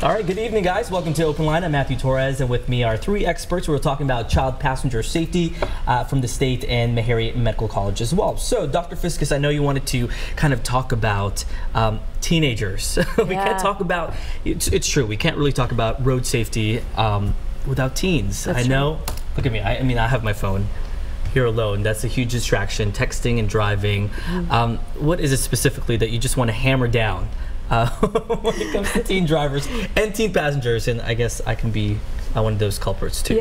All right, good evening, guys. Welcome to OpenLine. I'm Matthew Torres, and with me are three experts. We're talking about child passenger safety from the state and Meharry Medical College as well. So, Dr. Fiscus, I know you wanted to kind of talk about teenagers. We can't talk about, it's true, we can't really talk about road safety without teens. That's I know, look at me, I mean, I have my phone here alone. That's a huge distraction, texting and driving. What is it specifically that you just want to hammer down when it comes to teen drivers and teen passengers? And I guess I can be one of those culprits too.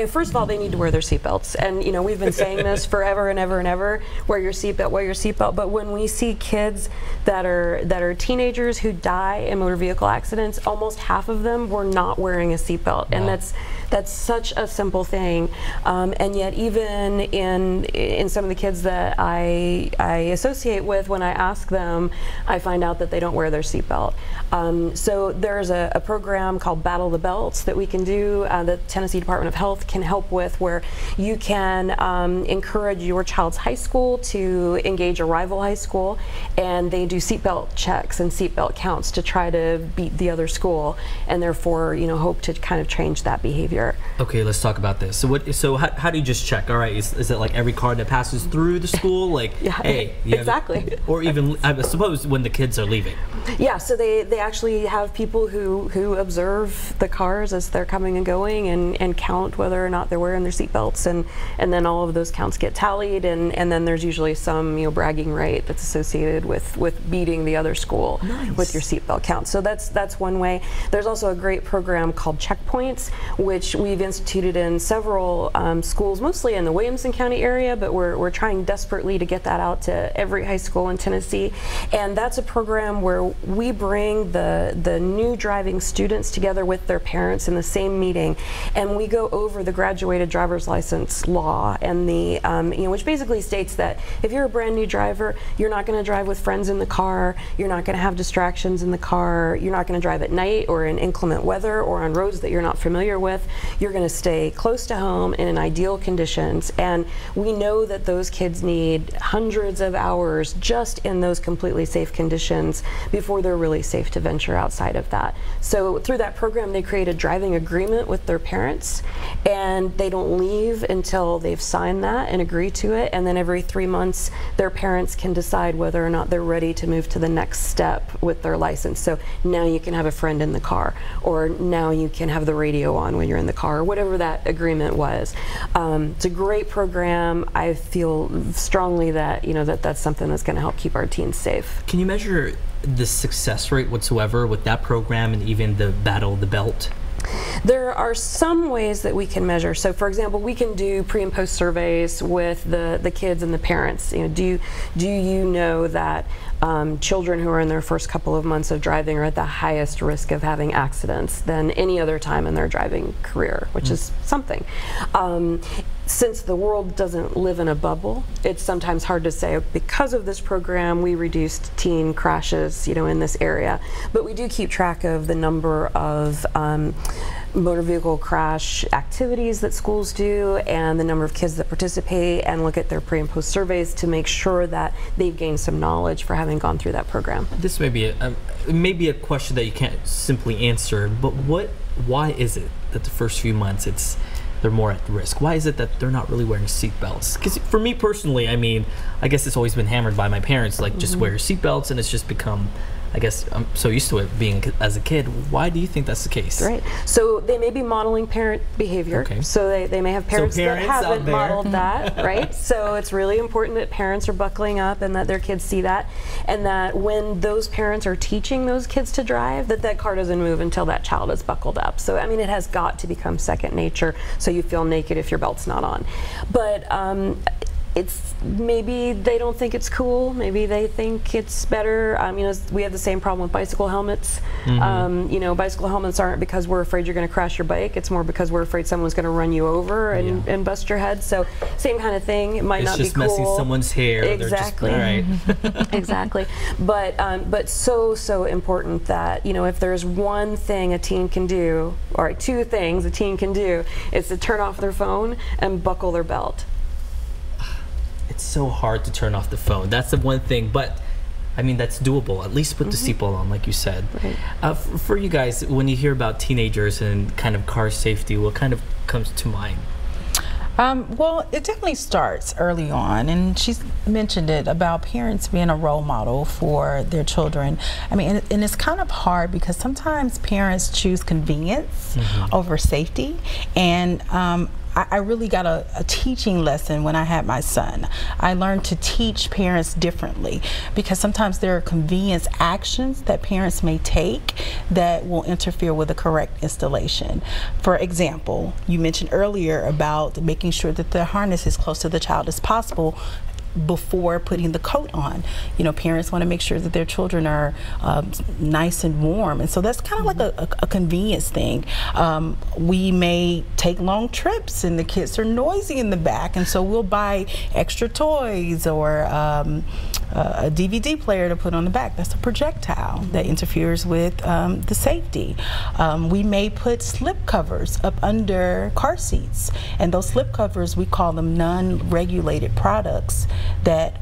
First of all, they need to wear their seatbelts, and you know, we've been saying this forever and ever and ever. Wear your seatbelt, wear your seatbelt. But when we see kids that are teenagers who die in motor vehicle accidents, almost half of them were not wearing a seatbelt, and that's such a simple thing. And yet, even in some of the kids that I associate with, when I ask them, I find out that they don't wear their seatbelt. So there's a program called Battle the Belts that we can do. The Tennessee Department of Health can help with, where you can encourage your child's high school to engage a rival high school, and they do seatbelt checks and seatbelt counts to try to beat the other school, and therefore, you know, hope to kind of change that behavior. Okay, let's talk about this. So how do you just check? All right, is it like every car that passes through the school, like, hey, exactly, or even I suppose when the kids are leaving? Yeah, so they actually have people who observe the cars as they're coming and going, and count whether or not they're wearing their seatbelts, and then all of those counts get tallied, and then there's usually some, you know, bragging right that's associated with beating the other school with your seatbelt count. So that's one way. There's also a great program called Checkpoints, which we've instituted in several schools, mostly in the Williamson County area, but we're trying desperately to get that out to every high school in Tennessee. And that's a program where we bring the new driving students together with their parents in the same meeting, and we go over the graduated driver's license law, and the which basically states that if you're a brand new driver, you're not going to drive with friends in the car, you're not going to have distractions in the car, you're not going to drive at night or in inclement weather or on roads that you're not familiar with. You're going to stay close to home and in ideal conditions, and we know that those kids need hundreds of hours just in those completely safe conditions before they're really safe to venture outside of that. So through that program, they create a driving agreement with their parents, and they don't leave until they've signed that and agree to it, and then every 3 months their parents can decide whether or not they're ready to move to the next step with their license. So now you can have a friend in the car, or now you can have the radio on when you're in the car, or whatever that agreement was. It's a great program. I feel strongly that, you know, that's something that's going to help keep our teens safe. Can you measure the success rate whatsoever with that program and even the Battle the Belt? There are some ways that we can measure. So, for example, we can do pre and post surveys with the kids and the parents. You know, do you know that children who are in their first couple of months of driving are at the highest risk of having accidents than any other time in their driving career, which is something. Since the world doesn't live in a bubble, it's sometimes hard to say, because of this program, we reduced teen crashes, you know, in this area. But we do keep track of the number of motor vehicle crash activities that schools do, and the number of kids that participate, and look at their pre and post surveys to make sure that they've gained some knowledge for having gone through that program. This may be a question that you can't simply answer, but why is it that the first few months they're more at risk? Why is it that they're not really wearing seatbelts? Because for me personally, I mean, I guess it's always been hammered by my parents, like, just wear your seatbelts, and it's just become, I guess I'm so used to it being as a kid. Why do you think that's the case? Right. So they may be modeling parent behavior. Okay. So they may have parents that haven't modeled that, right? So it's really important that parents are buckling up and that their kids see that, and that when those parents are teaching those kids to drive, that car doesn't move until that child is buckled up. So, I mean, it has got to become second nature, so you feel naked if your belt's not on. But it's maybe they don't think it's cool. Maybe they think it's better. You know, we have the same problem with bicycle helmets. You know, bicycle helmets aren't because we're afraid you're going to crash your bike. It's more because we're afraid someone's going to run you over and bust your head. So same kind of thing. It might not be cool. It's just messing someone's hair. Exactly. Exactly. But so important that, you know, if there's one thing a teen can do, or two things a teen can do, is to turn off their phone and buckle their belt. It's so hard to turn off the phone. That's the one thing. But I mean, that's doable, at least put the seatbelt on, like you said. Right. For you guys, when you hear about teenagers and kind of car safety, what kind of comes to mind? Well, it definitely starts early on, and she's mentioned it about parents being a role model for their children. I mean, and it's kind of hard because sometimes parents choose convenience over safety, and I really got a teaching lesson when I had my son. I learned to teach parents differently because sometimes there are convenience actions that parents may take that will interfere with the correct installation. For example, you mentioned earlier about making sure that the harness is close to the child as possible before putting the coat on. You know, parents want to make sure that their children are nice and warm, and so that's kind of like a convenience thing. We may take long trips and the kids are noisy in the back, and so we'll buy extra toys or a DVD player to put on the back. That's a projectile that interferes with the safety. We may put slip covers up under car seats, and those slip covers, we call them non-regulated products that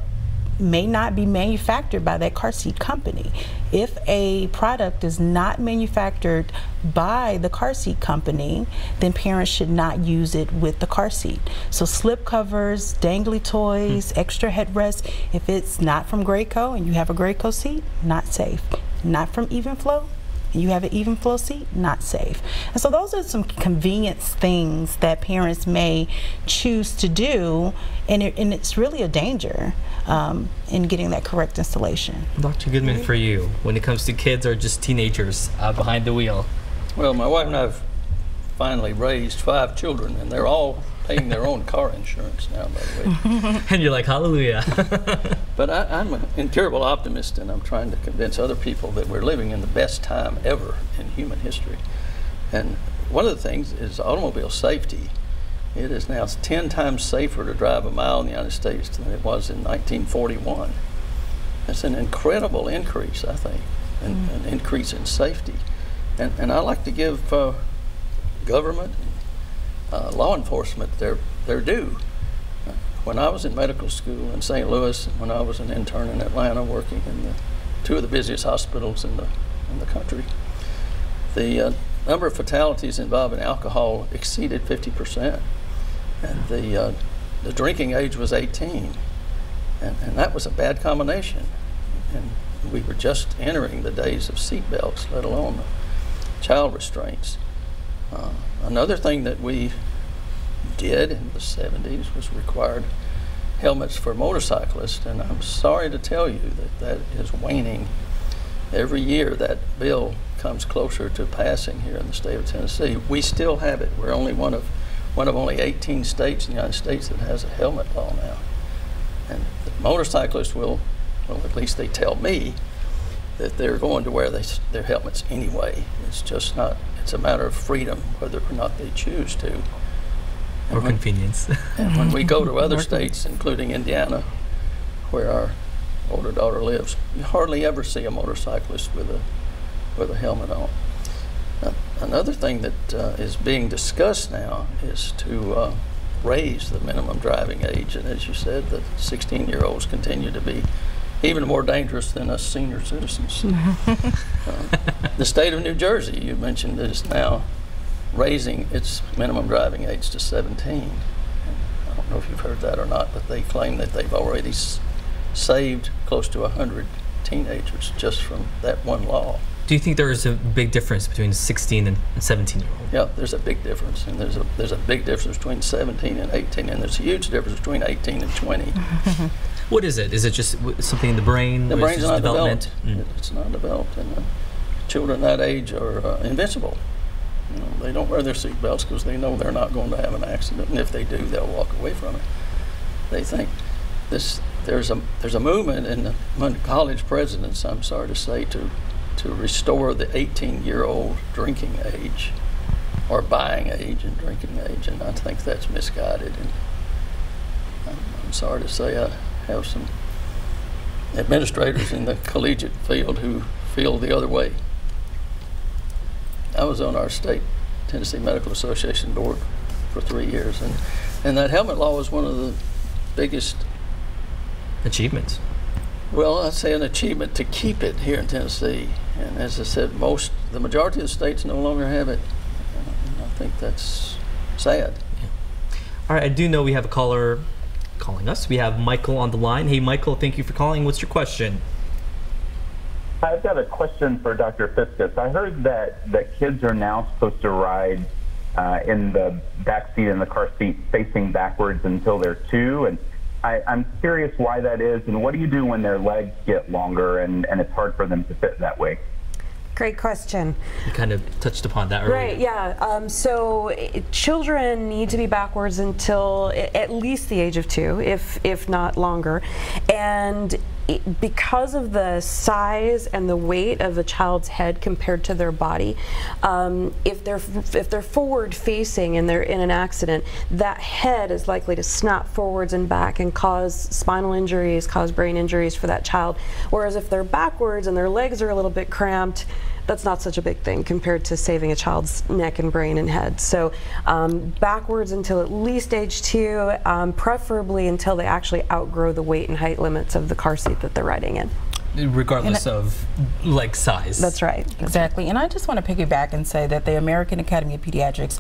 may not be manufactured by that car seat company. If a product is not manufactured by the car seat company, then parents should not use it with the car seat. So slip covers, dangly toys, extra headrests, if it's not from Graco and you have a Graco seat, not safe. Not from Evenflow, and you have an Evenflow seat, not safe. And so those are some convenience things that parents may choose to do, and it's really a danger in getting that correct installation. Dr. Goodman, for you, when it comes to kids or just teenagers behind the wheel? Well, my wife and I have finally raised 5 children, and they're all paying their own car insurance now, by the way. And you're like, hallelujah. But I'm an incurable optimist, and I'm trying to convince other people that we're living in the best time ever in human history. And one of the things is automobile safety. It is now 10 times safer to drive a mile in the United States than it was in 1941. That's an incredible increase, I think, an increase in safety. And I like to give government, law enforcement their due. When I was in medical school in St. Louis, and when I was an intern in Atlanta working in 2 of the busiest hospitals in the country, the number of fatalities involving alcohol exceeded 50%, and the drinking age was 18, and that was a bad combination. And we were just entering the days of seat belts, let alone child restraints. Another thing that we did in the 70s was required helmets for motorcyclists, and I'm sorry to tell you that is waning. Every year that bill comes closer to passing here in the state of Tennessee. We still have it. We're only one of only 18 states in the United States that has a helmet law now. And the motorcyclists will, at least they tell me, that they're going to wear their helmets anyway. It's just not, it's a matter of freedom whether or not they choose to. Or convenience. And when we go to other states, including Indiana, where our older daughter lives, you hardly ever see a motorcyclist with a helmet on. Another thing that is being discussed now is to raise the minimum driving age, and as you said, the 16-year-olds continue to be even more dangerous than us senior citizens. The state of New Jersey, you mentioned, is now raising its minimum driving age to 17. I don't know if you've heard that or not, but they claim that they've already saved close to 100 teenagers just from that one law. Do you think there is a big difference between 16 and 17-year-old? Yeah, there's a big difference, and there's a big difference between 17 and 18, and there's a huge difference between 18 and 20. What is it? Is it just something in the brain? The brain's not development? developed. It's not developed, and children that age are invincible. You know, they don't wear their seat belts because they know they're not going to have an accident, and if they do, they'll walk away from it. They think there's a movement among college presidents, I'm sorry to say, to restore the 18-year-old drinking age, or buying age and drinking age, and I think that's misguided. And I'm sorry to say I have some administrators in the collegiate field who feel the other way. I was on our state Tennessee Medical Association board for 3 years, and that helmet law was one of the biggest achievements. Well, I'd say an achievement to keep it here in Tennessee. And as I said, the majority of the states no longer have it. I think that's sad. Yeah. All right, I do know we have a caller calling us. We have Michael on the line. Hey, Michael, thank you for calling. What's your question? I've got a question for Dr. Fiscus. I heard that kids are now supposed to ride in the back seat in the car seat facing backwards until they're 2, and I'm curious why that is, and what do you do when their legs get longer and it's hard for them to fit that way? Great question. You kind of touched upon that earlier. Right, yeah. So children need to be backwards until at least the age of 2, if not longer. And because of the size and the weight of a child's head compared to their body, if they're forward facing and they're in an accident, that head is likely to snap forwards and back and cause spinal injuries, cause brain injuries for that child. Whereas if they're backwards and their legs are a little bit cramped, that's not such a big thing compared to saving a child's neck and brain and head. So backwards until at least age 2, preferably until they actually outgrow the weight and height limits of the car seat that they're riding in. Regardless of leg size. That's right. Exactly. And I just want to piggyback and say that the American Academy of Pediatrics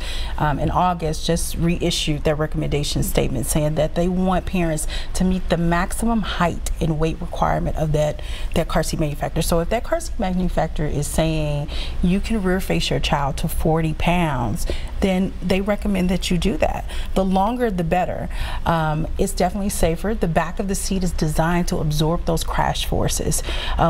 in August just reissued their recommendation statement saying that they want parents to meet the maximum height and weight requirement of that car seat manufacturer. So if that car seat manufacturer is saying you can rear face your child to 40 pounds, then they recommend that you do that. The longer the better. It's definitely safer. The back of the seat is designed to absorb those crash forces,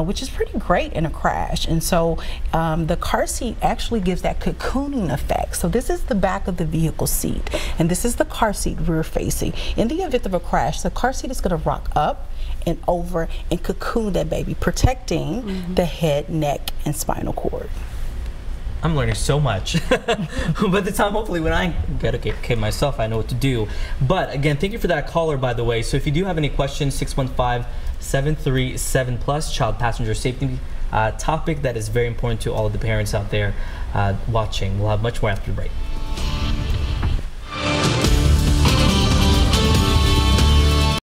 which is pretty great in a crash. And so the car seat actually gives that cocooning effect. So this is the back of the vehicle seat, and this is the car seat rear facing. In the event of a crash, the car seat is going to rock up and over and cocoon that baby, protecting the head, neck, and spinal cord. I'm learning so much. By the time, hopefully, when I get okay myself, I know what to do. But again, thank you for that caller, by the way. So if you do have any questions, 615-737+, child passenger safety topic that is very important to all of the parents out there watching. We'll have much more after the break.